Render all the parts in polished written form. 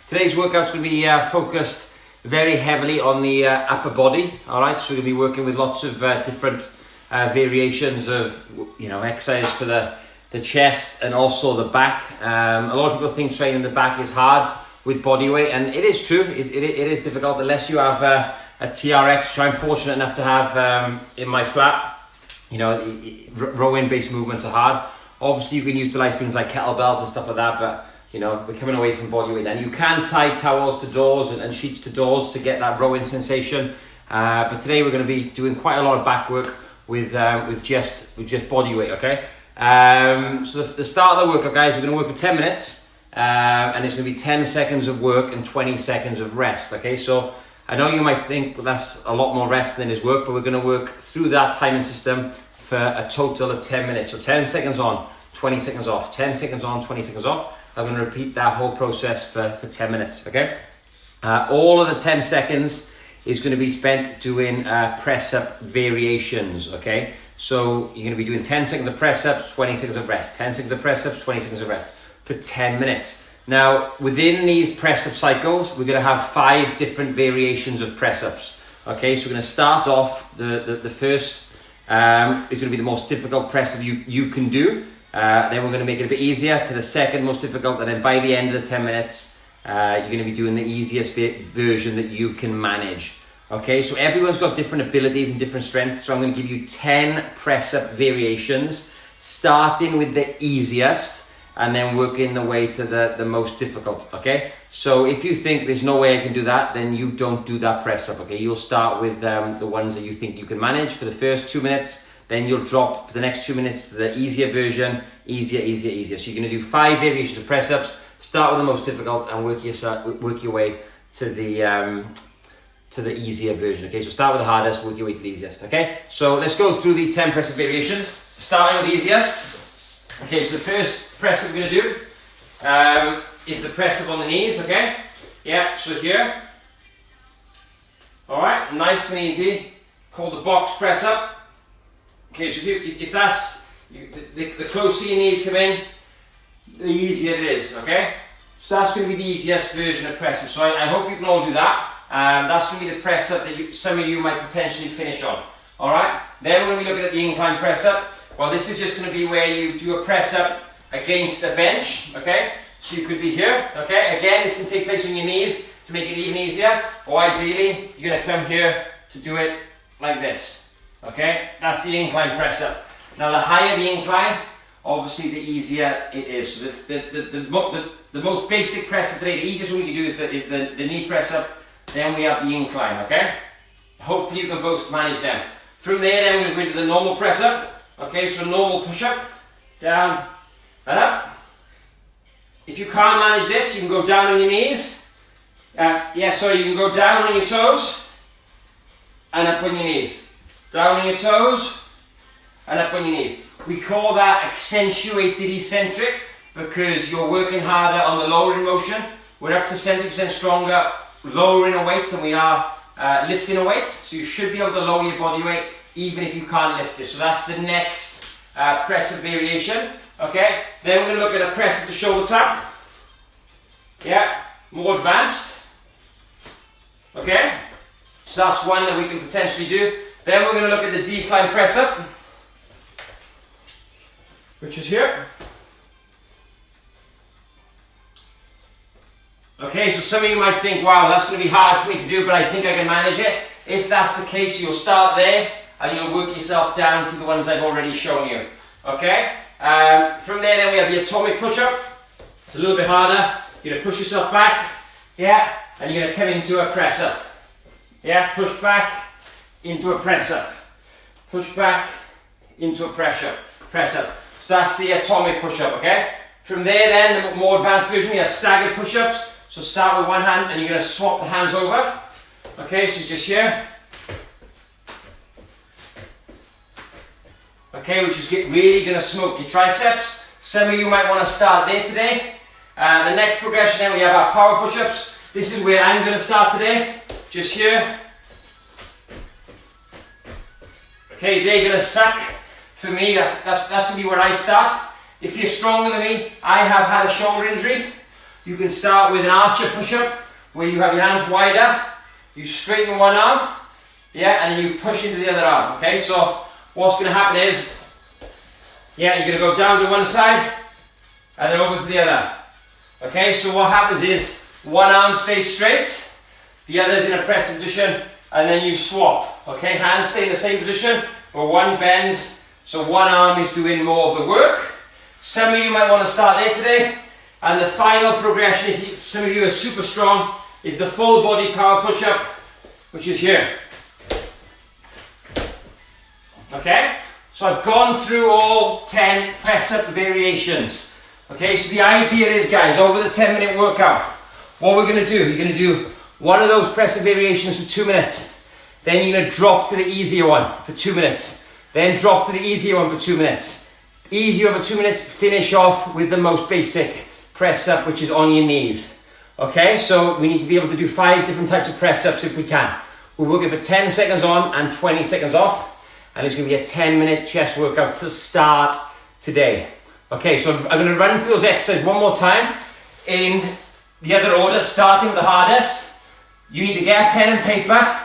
Today's workout's going to be focused very heavily on the upper body. All right, so we're going to be working with lots of different variations of, exercise for the chest and also the back. A lot of people think training the back is hard with body weight, and it is true. It is difficult unless you have a TRX, which I'm fortunate enough to have in my flat. Rowing based movements are hard. Obviously, you can utilize things like kettlebells and stuff like that, but we're coming away from body weight then. You can tie towels to doors and sheets to doors to get that rowing sensation. But today we're going to be doing quite a lot of back work with just body weight, okay? So the start of the workout, guys, we're going to work for 10 minutes. And it's going to be 10 seconds of work and 20 seconds of rest, okay? So I know you might think that's a lot more rest than is work, but we're going to work through that timing system for a total of 10 minutes. So 10 seconds on, 20 seconds off, 10 seconds on, 20 seconds off. I'm going to repeat that whole process for 10 minutes, okay? All of the 10 seconds is going to be spent doing press-up variations, okay? So you're going to be doing 10 seconds of press-ups, 20 seconds of rest, 10 seconds of press-ups, 20 seconds of rest for 10 minutes. Now, within these press-up cycles, we're going to have 5 different variations of press-ups, okay? So we're going to start off, the first is going to be the most difficult press-up you can do. Then we're going to make it a bit easier to the second most difficult, and then by the end of the 10 minutes, you're going to be doing the easiest version that you can manage. Okay, so everyone's got different abilities and different strengths, so I'm going to give you 10 press-up variations, starting with the easiest, and then working the way to the most difficult, okay? So if you think there's no way I can do that, then you don't do that press-up, okay? You'll start with the ones that you think you can manage for the first 2 minutes, then you'll drop for the next 2 minutes to the easier version, easier. So you're going to do 5 variations of press-ups, start with the most difficult and work your way to the easier version. Okay, so start with the hardest, work your way to the easiest. Okay, so let's go through these 10 press-up variations, starting with the easiest. Okay, so the first press-up we're going to do is the press-up on the knees, okay? Yeah, so here. All right, nice and easy, called the box press-up. Okay, so if that's, the closer your knees come in, the easier it is, okay? So that's going to be the easiest version of press-up. So I hope you can all do that. That's going to be the press-up that some of you might potentially finish on. Alright, then we're going to be looking at the incline press-up. Well, this is just going to be where you do a press-up against a bench, okay? So you could be here, okay? Again, this can take place on your knees to make it even easier. Or ideally, you're going to come here to do it like this. Okay, that's the incline press-up. Now, the higher the incline, obviously the easier it is. So the most basic press-up today, the easiest one we can do is the knee press-up. Then we have the incline, okay? Hopefully you can both manage them. From there, then we're going to go into the normal press-up. Okay, so normal push-up, down and up. If you can't manage this, you can go down on your knees. You can go down on your toes and up on your knees. Down on your toes and up on your knees. We call that accentuated eccentric because you're working harder on the lowering motion. We're up to 70% stronger lowering a weight than we are lifting a weight. So you should be able to lower your body weight even if you can't lift it. So that's the next press-up variation. Okay. Then we're going to look at a press-up to shoulder tap. Yeah, more advanced. Okay. So that's one that we can potentially do. Then we're going to look at the decline press-up, which is here. Okay, so some of you might think, wow, that's going to be hard for me to do, but I think I can manage it. If that's the case, you'll start there and you'll work yourself down through the ones I've already shown you. Okay? From there, then we have the atomic push-up. It's a little bit harder. You're going to push yourself back, yeah, and you're going to come into a press-up. Yeah, push back into a press-up. Push back into a press-up. So that's the atomic push-up, okay? From there then, the more advanced version, we have staggered push-ups. So start with one hand and you're going to swap the hands over. Okay, so just here. Okay, which is really going to smoke your triceps. Some of you might want to start there today. The next progression then we have our power push-ups. This is where I'm going to start today. Just here. Okay, they're going to suck. For me, that's going to be where I start. If you're stronger than me, I have had a shoulder injury. You can start with an archer push-up where you have your hands wider, you straighten one arm, yeah, and then you push into the other arm, okay? So what's going to happen is, yeah, you're going to go down to one side and then over to the other. Okay, so what happens is one arm stays straight, the other's in a press position, and then you swap. Okay, hands stay in the same position, but one bends, so one arm is doing more of the work. Some of you might want to start there today, and the final progression, if some of you are super strong, is the full body power push-up, which is here. Okay, so I've gone through all 10 press-up variations. Okay, so the idea is, guys, over the 10-minute workout, what we're going to do, you're going to do one of those press-up variations for 2 minutes. Then you're going to drop to the easier one for 2 minutes. Then drop to the easier one for 2 minutes. Easier for 2 minutes, finish off with the most basic press-up, which is on your knees. Okay, so we need to be able to do 5 different types of press-ups if we can. We're working for 10 seconds on and 20 seconds off. And it's going to be a 10-minute chest workout to start today. Okay, so I'm going to run through those exercises one more time in the other order, starting with the hardest. You need to get a pen and paper,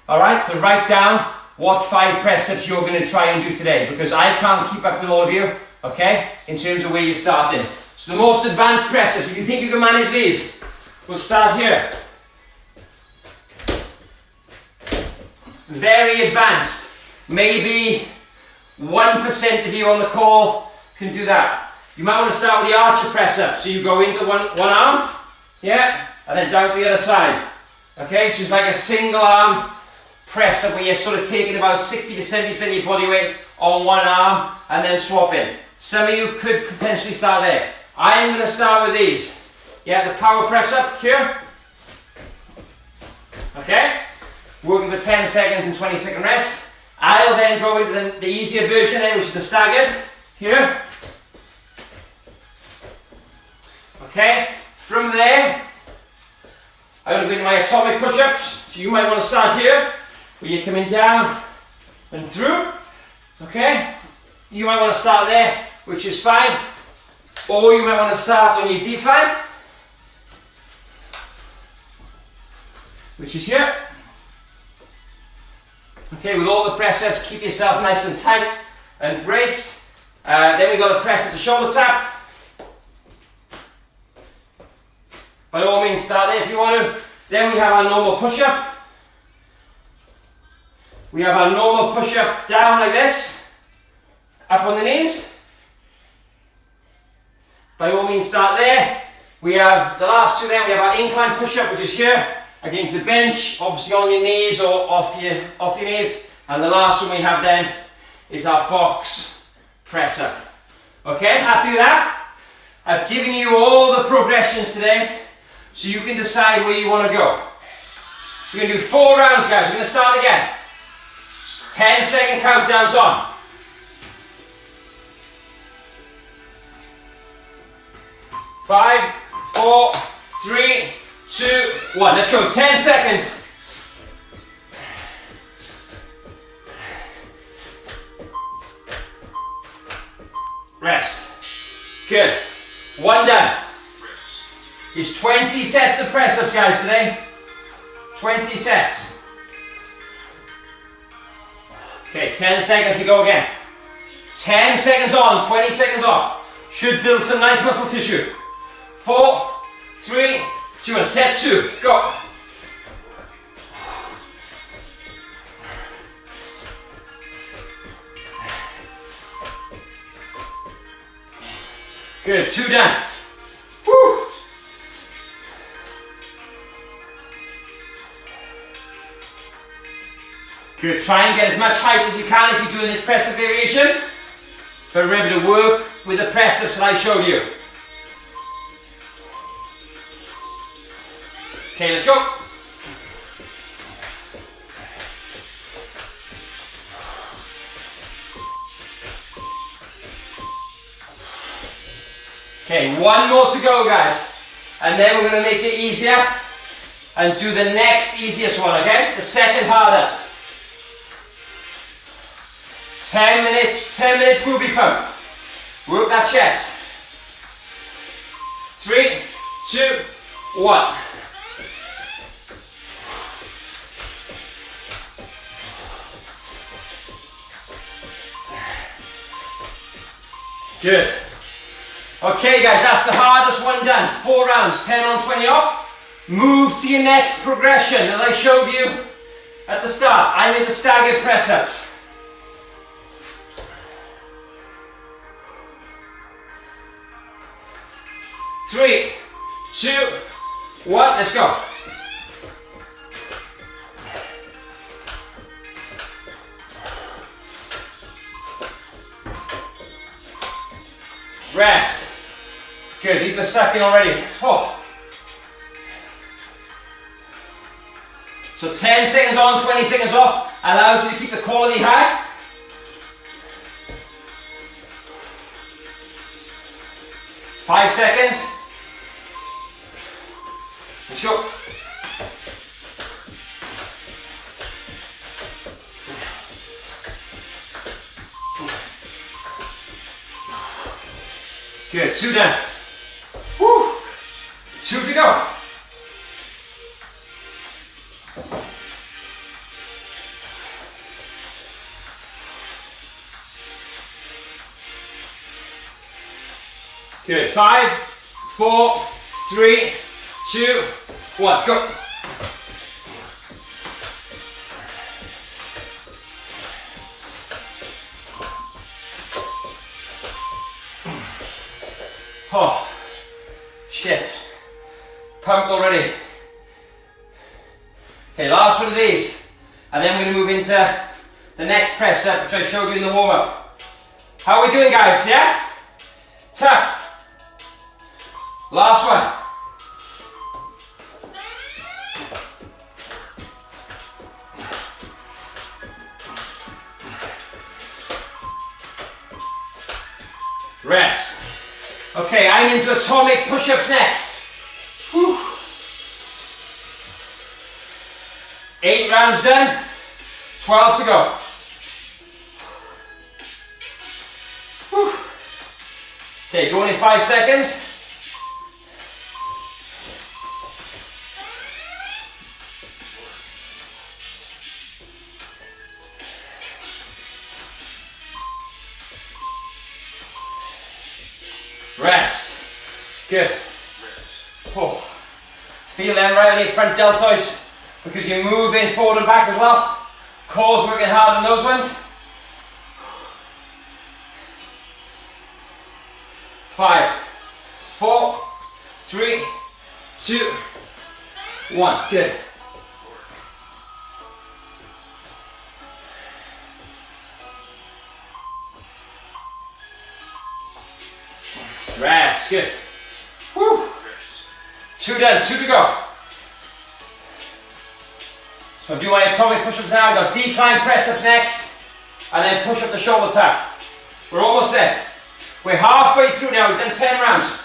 all right, to write down what 5 press-ups you're going to try and do today, because I can't keep up with all of you, okay, in terms of where you're starting. So the most advanced press-ups, if you think you can manage these, we'll start here. Very advanced. Maybe 1% of you on the call can do that. You might want to start with the archer press up. So you go into one arm, yeah, and then down to the other side. Okay, so it's like a single arm press up where you're sort of taking about 60 to 70% of your body weight on one arm and then swapping. Some of you could potentially start there. I'm going to start with these. Yeah, the power press up here. Okay, working for 10 seconds and 20-second rest. I'll then go into the easier version then, which is the staggered here. Okay, from there, I'm going to go into my atomic push-ups. So you might want to start here, where you're coming down and through. Okay, you might want to start there, which is fine. Or you might want to start on your decline, which is here. Okay, with all the press-ups, keep yourself nice and tight and braced. Then we've got the press at the shoulder tap. By all means, start there if you want to. Then we have our normal push-up. We have our normal push-up down like this, up on the knees. By all means, start there. We have the last two then, we have our incline push-up, which is here, against the bench, obviously on your knees or off your knees. And the last one we have then is our box press-up. Okay, happy with that? I've given you all the progressions today, so you can decide where you want to go. So we're going to do 4 rounds, guys. We're going to start again. 10-second countdowns on. 5, 4, 3, 2, 1. Let's go. 10 seconds. Rest. Good. 1 done. It's 20 sets of press-ups, guys, today. 20 sets. Okay, 10 seconds, we go again. 10 seconds on, 20 seconds off. Should build some nice muscle tissue. 4, 3, 2, and set 2. Go. Good, 2 done. Woo. Good, try and get as much height as you can if you're doing this press-up variation. But remember to work with the press-ups that I showed you. Okay, let's go. Okay, 1 more to go, guys. And then we're going to make it easier and do the next easiest one, okay? The second hardest. 10-minute burpee pump. Work that chest. 3, 2, 1. Good. Okay guys, that's the hardest one done. 4 rounds, 10 on, 20 off. Move to your next progression that I showed you at the start. I'm in the staggered press-ups. Three, 2, 1, let's go. Rest. Good, these are sucking already. Oh. So 10 seconds on, 20 seconds off, allows you to keep the quality high. 5 seconds. Let's go. Good, 2 done. Woo. 2 to go. Good, 5, 4, 3, 2, 1, go. Oh, shit. Pumped already. Okay, last one of these. And then we're going to move into the next press up, which I showed you in the warm-up. How are we doing, guys? Yeah? Tough. Last one. Rest. Okay, I'm into atomic push-ups next. Whew. 8 rounds done, 12 to go. Whew. Okay, going in 5 seconds. Rest. Good. Oh. Feel them right on your front deltoids because you're moving forward and back as well. Core's working hard on those ones. 5, 4, 3, 2, 1. Good. Rest, good. Woo. 2 done, 2 to go. So I'll do my atomic push-ups now. I've got decline press-ups next, and then push up the shoulder tap. We're almost there. We're halfway through now, we've done 10 rounds.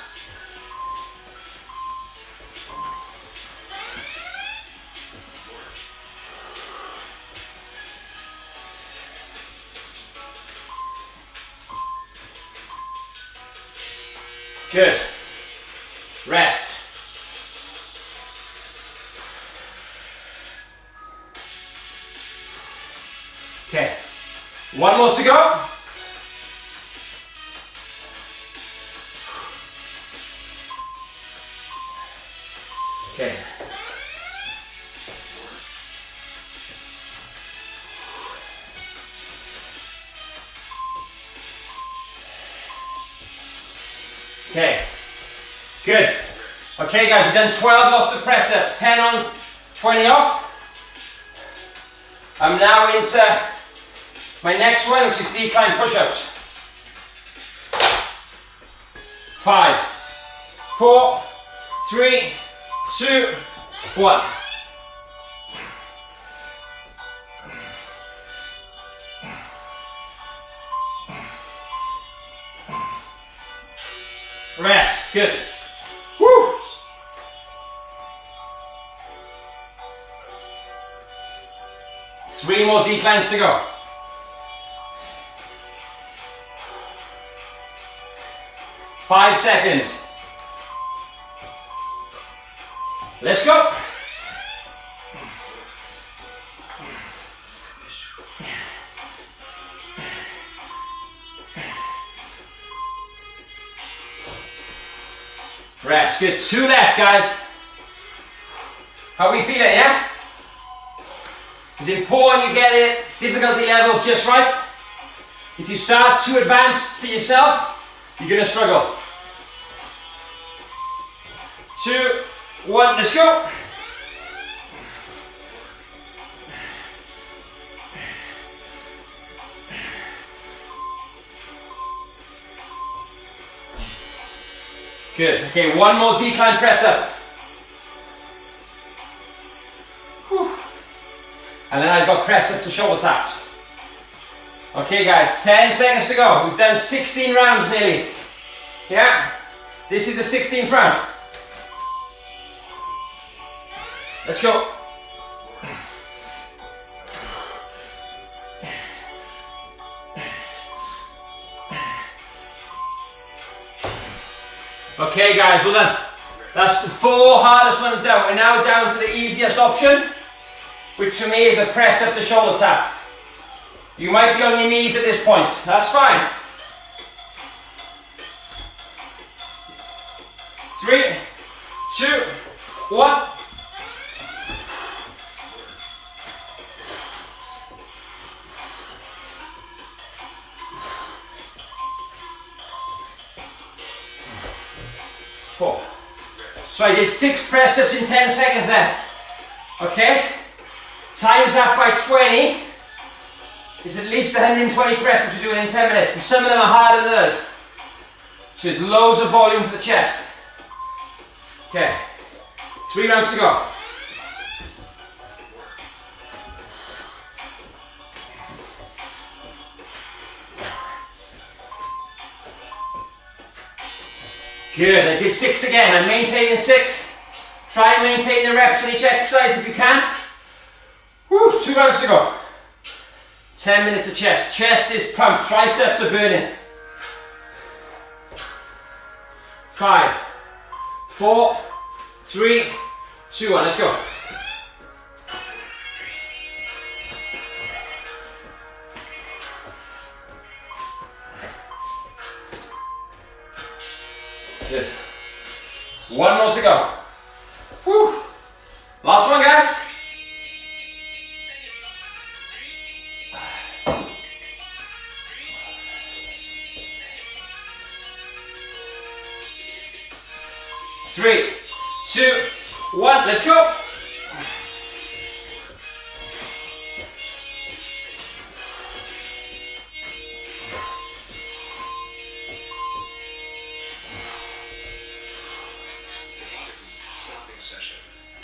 Good. Rest. Okay. 1 more to go. Okay. Okay, good. Okay guys, we've done 12 lots of press-ups, 10 on, 20 off. I'm now into my next one, which is decline push-ups. 5, 4, 3, 2, 1. Rest, good. Woo. Three more declines to go. 5 seconds. Let's go. Rest, good. 2 left, guys. How are we feeling, yeah? It's important you get it, difficulty levels just right. If you start too advanced for yourself, you're going to struggle. 2, 1, let's go. Good. Okay, 1 more decline press up. Whew. And then I've got press ups to shoulder taps. Okay guys, 10 seconds to go. We've done 16 rounds nearly. Yeah? This is the 16th round. Let's go. Okay guys, well done. That's the 4 hardest ones down. We're now down to the easiest option, which for me is a press up to shoulder tap. You might be on your knees at this point. That's fine. 3, 2, 1. So I did 6 press ups in 10 seconds then. Okay? Times that by 20 is at least 120 press ups you're doing in 10 minutes. And some of them are harder than others. So there's loads of volume for the chest. Okay. 3 rounds to go. Good, I did 6 again. I'm maintaining 6. Try and maintain the reps on each exercise if you can. Woo, 2 rounds to go. 10 minutes of chest. Chest is pumped. Triceps are burning. 5, 4, 3, 2, 1. Let's go. Good. 1 more to go. Woo. Last one, guys. Three, 2, 1. Let's go.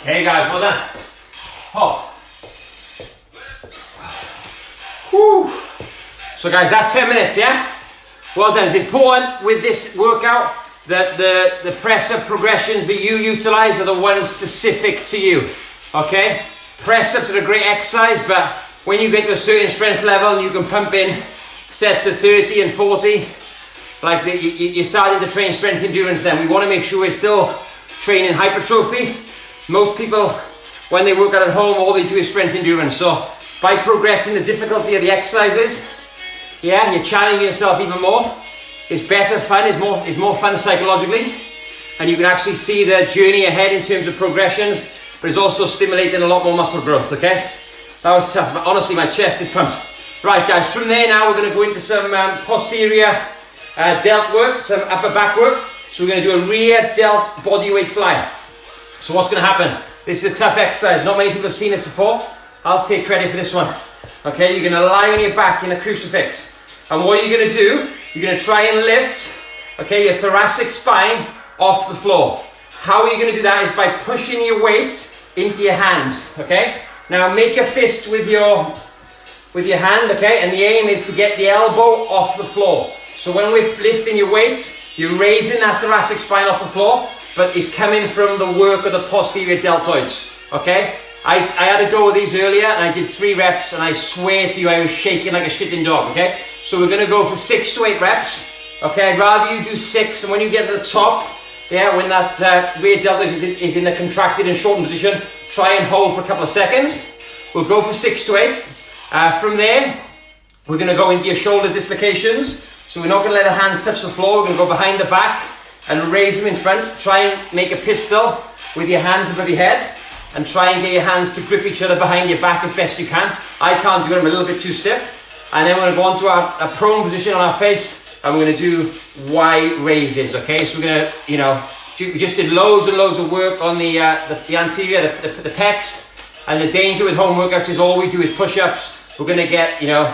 Okay guys, well done. Oh. Woo. So guys, that's 10 minutes, yeah? Well done. It's important with this workout that the press-up progressions that you utilize are the ones specific to you, okay? Press-ups are a great exercise, but when you get to a certain strength level, you can pump in sets of 30 and 40, like you're starting to train strength endurance then. We want to make sure we're still training hypertrophy. Most people, when they work out at home, all they do is strength endurance. So by progressing the difficulty of the exercises, yeah, you're challenging yourself even more. It's better fun, it's more fun psychologically, and you can actually see the journey ahead in terms of progressions, but it's also stimulating a lot more muscle growth, okay? That was tough, but honestly my chest is pumped. Right guys, from there now we're going to go into some posterior delt work, some upper back work. So we're going to do a rear delt bodyweight fly. So what's going to happen? This is a tough exercise, not many people have seen this before. I'll take credit for this one. Okay, you're going to lie on your back in a crucifix. And what you're going to do, you're going to try and lift, okay, your thoracic spine off the floor. How you're going to do that is by pushing your weight into your hands, okay? Now make a fist with your hand, okay? And the aim is to get the elbow off the floor. So when we're lifting your weight, you're raising that thoracic spine off the floor, but it's coming from the work of the posterior deltoids, okay? I had a go with these earlier and I did 3 reps and I swear to you I was shaking like a shitting dog, okay? So we're going to go for 6 to 8 reps, okay? I'd rather you do 6 and when you get to the top, Yeah, when that rear delt is in the contracted and shortened position, try and hold for a couple of seconds. We'll go for 6 to 8. From there, we're going to go into your shoulder dislocations. So we're not going to let the hands touch the floor. We're going to go behind the back and raise them in front. Try and make a pistol with your hands above your head. And try and get your hands to grip each other behind your back as best you can. I can't do it, I'm a little bit too stiff. And then we're going to go on to a prone position on our face, and we're going to do Y raises, okay? So we're going to, you know, we just did loads and loads of work on the anterior, the pecs. And the danger with home workouts is all we do is push-ups. We're going to get, you know,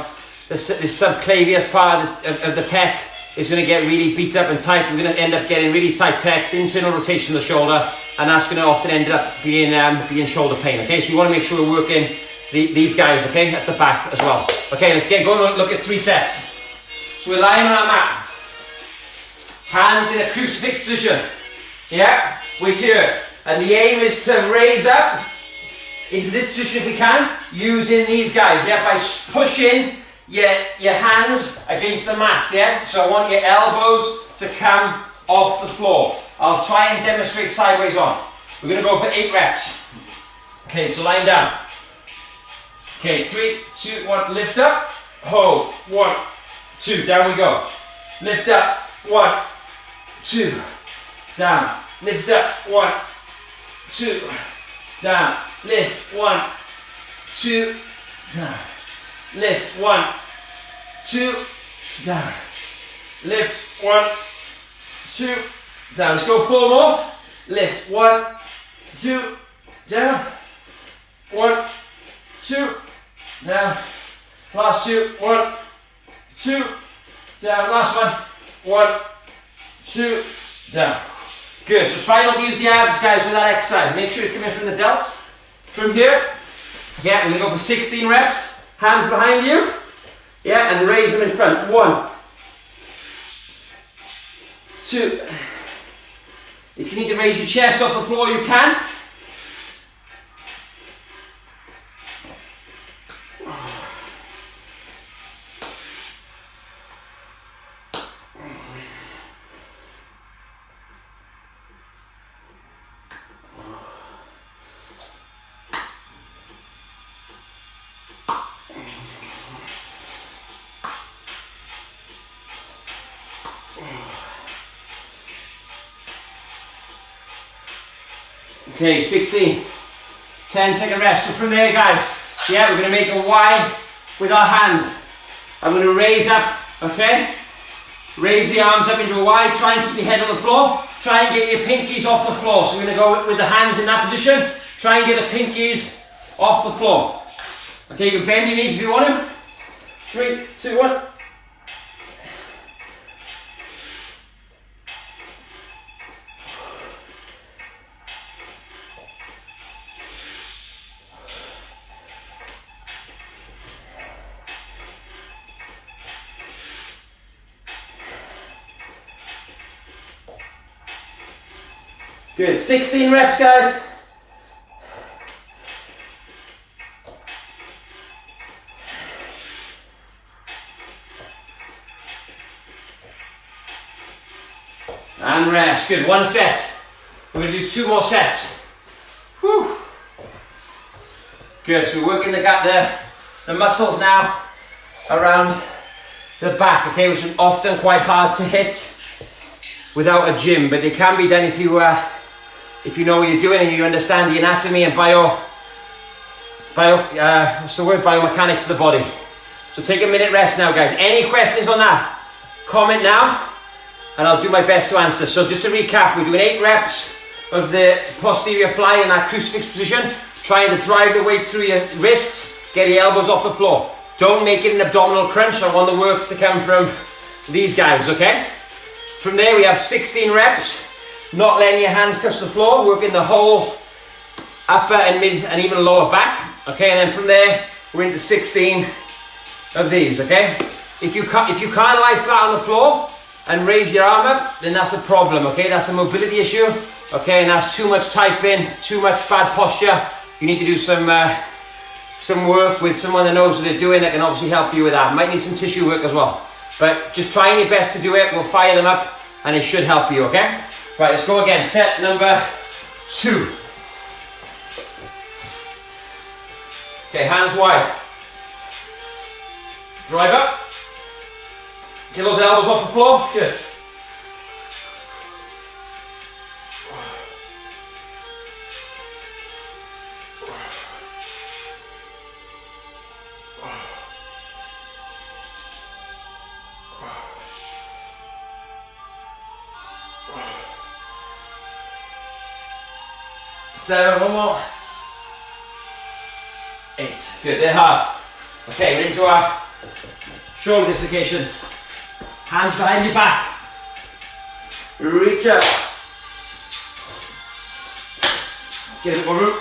the subclavius part of the pec is going to get really beat up and tight. We're going to end up getting really tight pecs, internal rotation of the shoulder, and that's going to often end up being shoulder pain, okay? So you want to make sure we're working these guys, okay, at the back as well. Okay, let's get going and look at 3 sets. So we're lying on our mat. Hands in a crucifix position. Yeah, we're here. And the aim is to raise up into this position if we can, using these guys, yeah, by pushing your hands against the mat, yeah? So I want your elbows to come off the floor. I'll try and demonstrate sideways on. We're going to go for 8 reps. Okay, so lying down. Okay, 3, 2, 1, lift up, hold, 1, 2, down we go. Lift up, 1, 2, down. Lift up, 1, 2, down. Lift, 1, 2, down. Lift, 1, 2, down. Lift, 1, 2, down. Let's go 4 more. Lift, 1, 2, down. 1, 2, down. Last 2, 1, 2, down. Last one, 1, 2, down. Good, so try not to use the abs, guys, with that exercise. Make sure it's coming from the delts. From here, yeah, we're going to go for 16 reps. Hands behind you, yeah, and raise them in front. 1, 2. If you need to raise your chest off the floor, you can. Okay, 16, 10-second rest. So from there, guys, yeah, we're going to make a Y with our hands. I'm going to raise up, okay? Raise the arms up into a Y. Try and keep your head on the floor. Try and get your pinkies off the floor. So we're going to go with the hands in that position. Try and get the pinkies off the floor. Okay, you can bend your knees if you want to. 3, 2, 1. Good, 16 reps, guys. And rest, good, 1 set. We're going to do 2 more sets. Whew. Good, so we're working the muscles now around the back, okay, which is often quite hard to hit without a gym, but they can be done if you know what you're doing and you understand the anatomy and biomechanics of the body. So take a minute rest now, guys. Any questions on that? Comment now, and I'll do my best to answer. So just to recap, we're doing 8 reps of the posterior fly in that crucifix position, trying to drive the weight through your wrists, get your elbows off the floor. Don't make it an abdominal crunch. I want the work to come from these guys, okay? From there, we have 16 reps. Not letting your hands touch the floor, working the whole upper and mid and even lower back. Okay, and then from there, we're into 16 of these, okay? If you can't lie flat on the floor and raise your arm up, then that's a problem, okay? That's a mobility issue, okay? And that's too much typing, too much bad posture. You need to do some work with someone that knows what they're doing that can obviously help you with that. Might need some tissue work as well. But just trying your best to do it, we'll fire them up and it should help you, okay? Right, let's go again. Set number 2. Okay, hands wide. Drive up. Get those elbows off the floor. Good. Seven, one more. 8. Good, they're hard. Okay, we're into our shoulder dislocations. Hands behind your back. Reach up. Get a bit more room.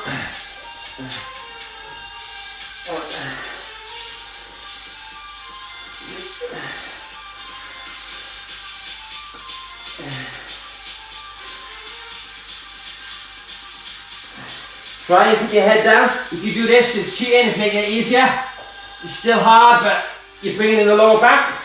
Try and keep your head down. If you do this, it's cheating, it's making it easier. It's still hard, but you're bringing in the lower back.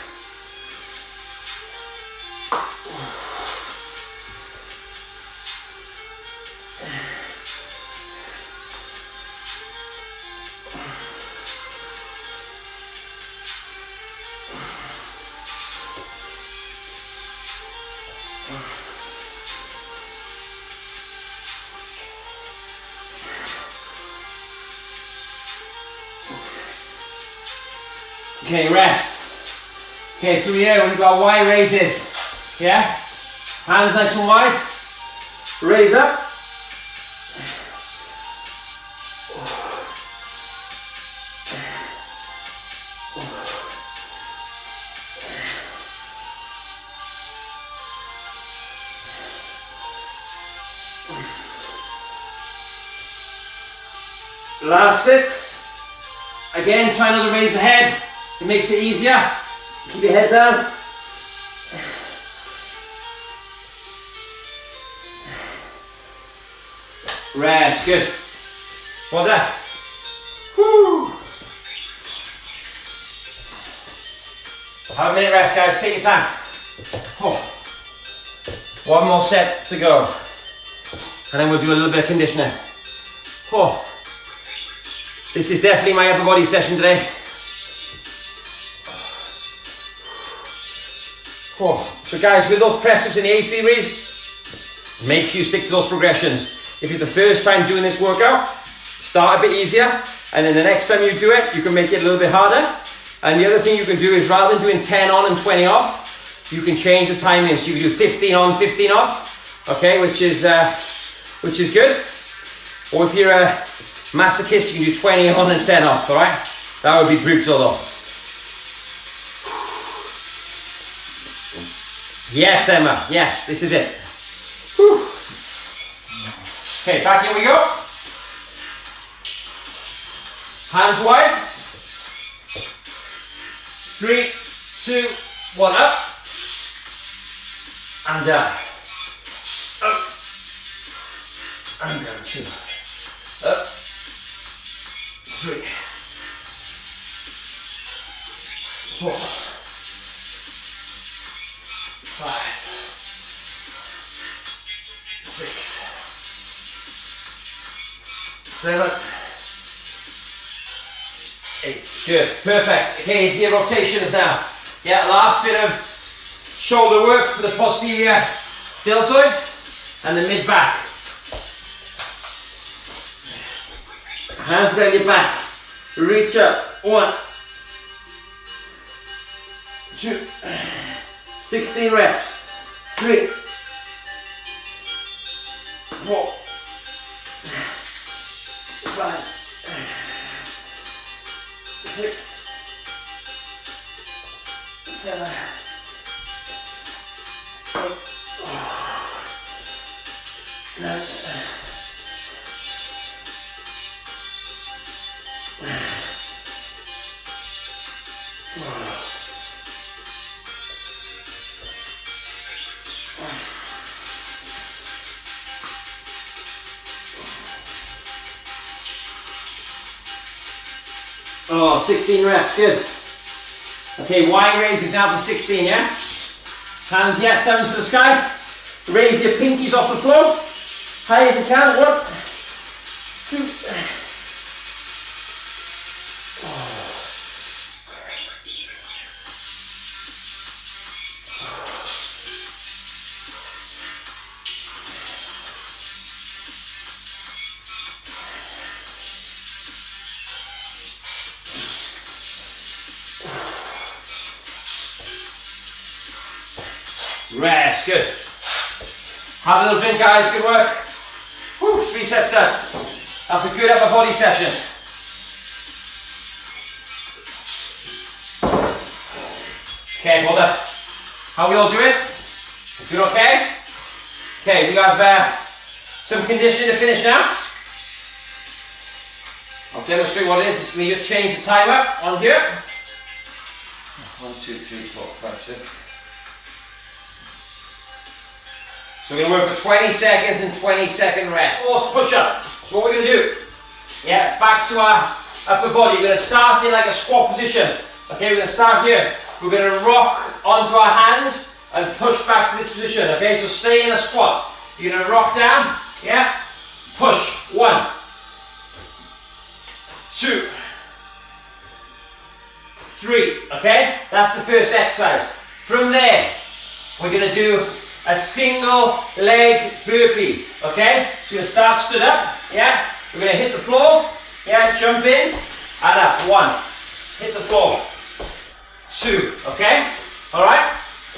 Okay, rest. Okay, through here we've got wide raises. Yeah? Hands nice and wide. Raise up. Last 6. Again, try not to raise the head. It makes it easier. Keep your head down. Rest, good. Well done. Woo. Have a minute rest, guys. Take your time. Oh. One more set to go. And then we'll do a little bit of conditioning. Oh. This is definitely my upper body session today. Oh. So guys, with those press-ups in the A series, make sure you stick to those progressions. If it's the first time doing this workout, start a bit easier, and then the next time you do it, you can make it a little bit harder. And the other thing you can do is, rather than doing 10 on and 20 off, you can change the timing. So you can do 15 on, 15 off, okay, which is good. Or if you're a masochist, you can do 20 on and 10 off, all right? That would be brutal though. Yes, Emma. Yes, this is it. Whew. Okay, back in we go. Hands wide. 3, 2, 1, up. And down. Up. And down, 2. Up. 3. 4. 5, 6, 7, 8. Good, perfect. Okay, into your rotations now. Yeah, last bit of shoulder work for the posterior deltoid and the mid back. Hands behind your back. Reach up. 1, 2. 16 reps. 3, 4, 5, 6, 7, 8, 9, 16 reps, good. Okay, wide raises now for 16, yeah? Hands, yeah, thumbs to the sky. Raise your pinkies off the floor. High as you can. 1, 2. Rest, good. Have a little drink, guys, good work. Whew, 3 sets done. That's a good upper body session. Okay, well done. How are we all doing? Doing okay? Okay, we have some conditioning to finish now. I'll demonstrate what it is. We just change the timer on here. 1, 2, 3, 4, 5, 6. So we're going to work for 20 seconds and 20-second rest. Force push-up. So what we're going to do, yeah, back to our upper body. We're going to start in like a squat position. Okay, we're going to start here. We're going to rock onto our hands and push back to this position. Okay, so stay in a squat. You're going to rock down, yeah, push. 1, 2, 3, okay? That's the first exercise. From there, we're going to do a single leg burpee, okay? So we're going to start stood up, yeah? We're going to hit the floor, yeah? Jump in and up. 1, hit the floor. 2, okay? All right?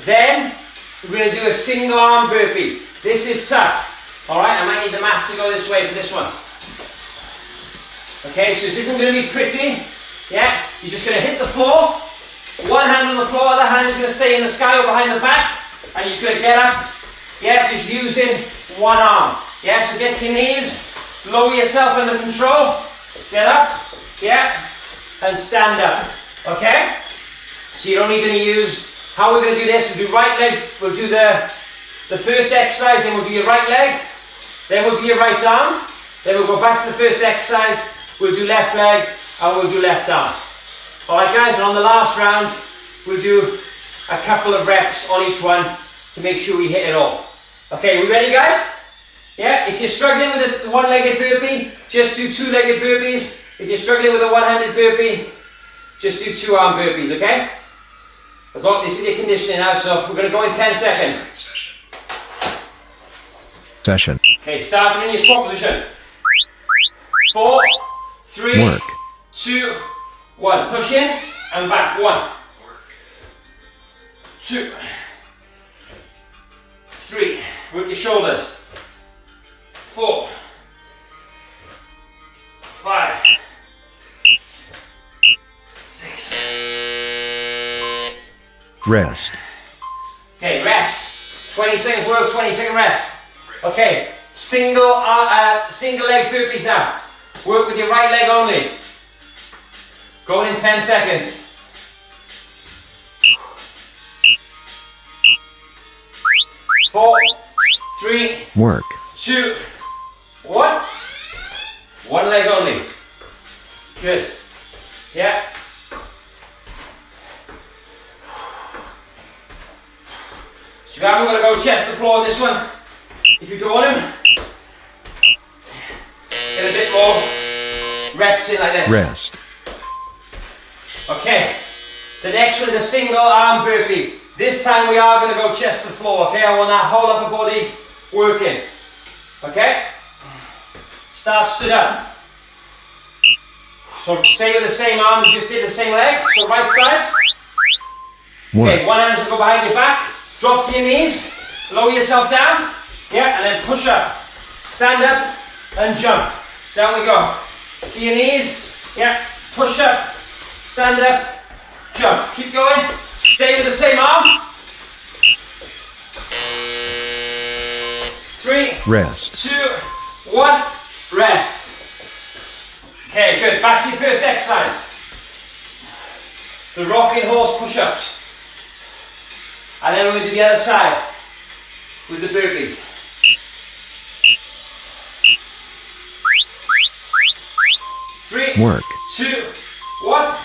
Then we're going to do a single arm burpee. This is tough, all right? I might need the mat to go this way for this one. Okay, so this isn't going to be pretty, yeah? You're just going to hit the floor. One hand on the floor, other hand is going to stay in the sky or behind the back. And you're just going to get up, yeah, just using one arm. Yeah, so get to your knees, lower yourself under control, get up, yeah, and stand up, okay? So you're only going to use, how we're going to do this, we'll do right leg, we'll do the first exercise, then we'll do your right leg, then we'll do your right arm, then we'll go back to the first exercise, we'll do left leg, and we'll do left arm. Alright guys, and on the last round, we'll do a couple of reps on each one to make sure we hit it all. Okay, we ready guys? Yeah, if you're struggling with a one-legged burpee, just do two-legged burpees. If you're struggling with a one-handed burpee, just do two arm burpees, okay? As long this is your conditioning now, so we're going to go in 10 seconds. Session. Okay, starting in your squat position. 4, 3, Work. 2, 1. Push in and back. 1, 2, 3. Work your shoulders. 4, 5, 6. Rest. Okay, rest. 20 seconds work, 20-second rest. Okay, single leg burpees now. Work with your right leg only. Going in 10 seconds. 4, 3, Work. 2, 1. One leg only. Good. Yeah. So you haven't got to go chest to floor on this one. If you don't want to, get a bit more reps in like this. Rest. Okay. The next one is a single arm burpee. This time we are going to go chest to floor. Okay, I want that whole upper body working. Okay? Start stood up. So stay with the same arm you just did, the same leg. So right side. Work. Okay, one hand will go behind your back. Drop to your knees. Lower yourself down. Yeah, and then push up. Stand up and jump. Down we go. To your knees. Yeah, push up. Stand up. Jump. Keep going. Stay with the same arm. 3, Rest. 2, 1. Rest. Okay, good. Back to your first exercise. The rocking horse push-ups. And then we're going to do the other side with the burpees. 3, Work. 2, 1.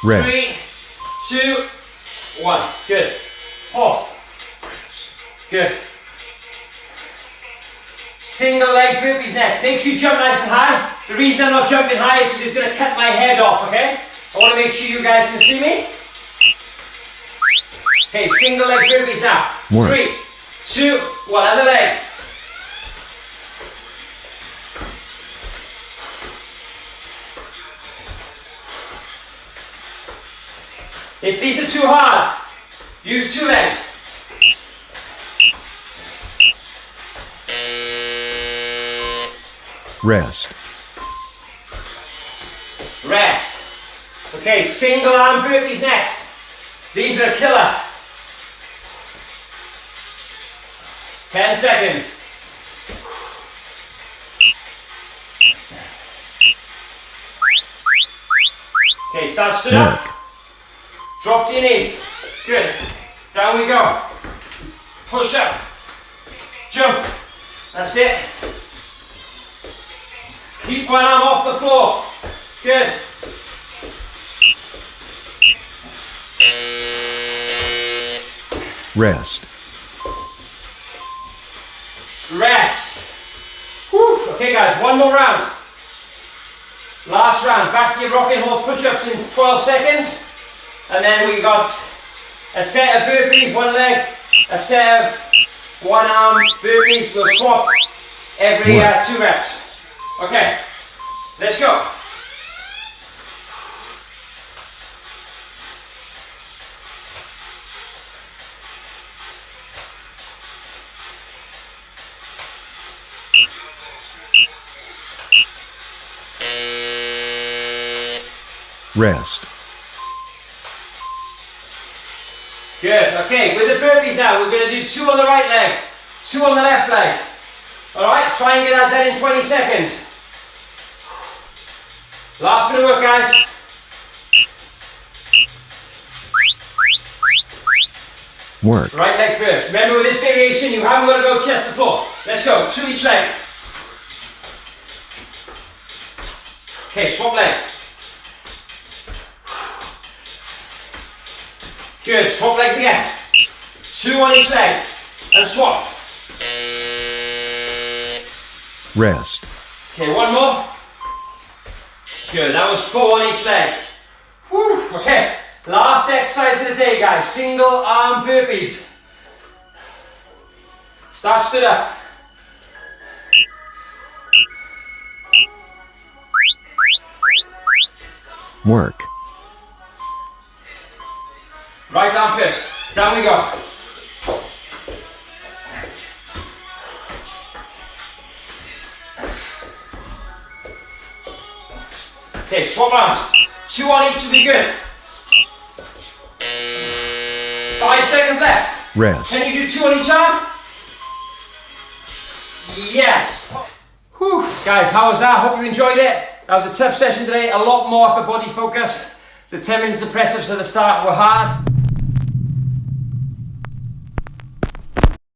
Rest. 3, 2, 1. Good. Oh. Good. Single leg burpees next. Make sure you jump nice and high. The reason I'm not jumping high is because it's going to cut my head off, okay? I want to make sure you guys can see me. Okay, single leg burpees now. 3, 2, 1. Other leg. If these are too hard, use 2 legs. Rest. Rest. Okay, single arm burpees next. These are a killer. 10 seconds. Okay, start stood up. Drop to your knees. Good. Down we go. Push up. Jump. That's it. Keep one arm off the floor. Good. Rest. Rest. Whew. Okay guys, one more round. Last round. Back to your rocking horse push-ups in 12 seconds. And then we got a set of burpees, 1 leg, a set of 1 arm burpees. We'll swap every 2 reps. Okay, let's go. Rest. Good, okay, with the burpees now, we're going to do 2 on the right leg, 2 on the left leg. Alright, try and get that done in 20 seconds. Last bit of work, guys. Work. Right leg first. Remember with this variation, you haven't got to go chest to floor. Let's go, 2 each leg. Okay, swap legs. Good, swap legs again. 2 on each leg, and swap. Rest. Okay, 1 more. Good, that was 4 on each leg. Woo, okay, last exercise of the day, guys. Single arm burpees. Start stood up. Work. Right arm first. Down we go. Okay, swap arms. 2 on each will be good. 5 seconds left. Rest. Can you do 2 on each arm? Yes. Whew. Guys, how was that? Hope you enjoyed it. That was a tough session today. A lot more upper body focus. The 10 minutes of press ups at the start were hard.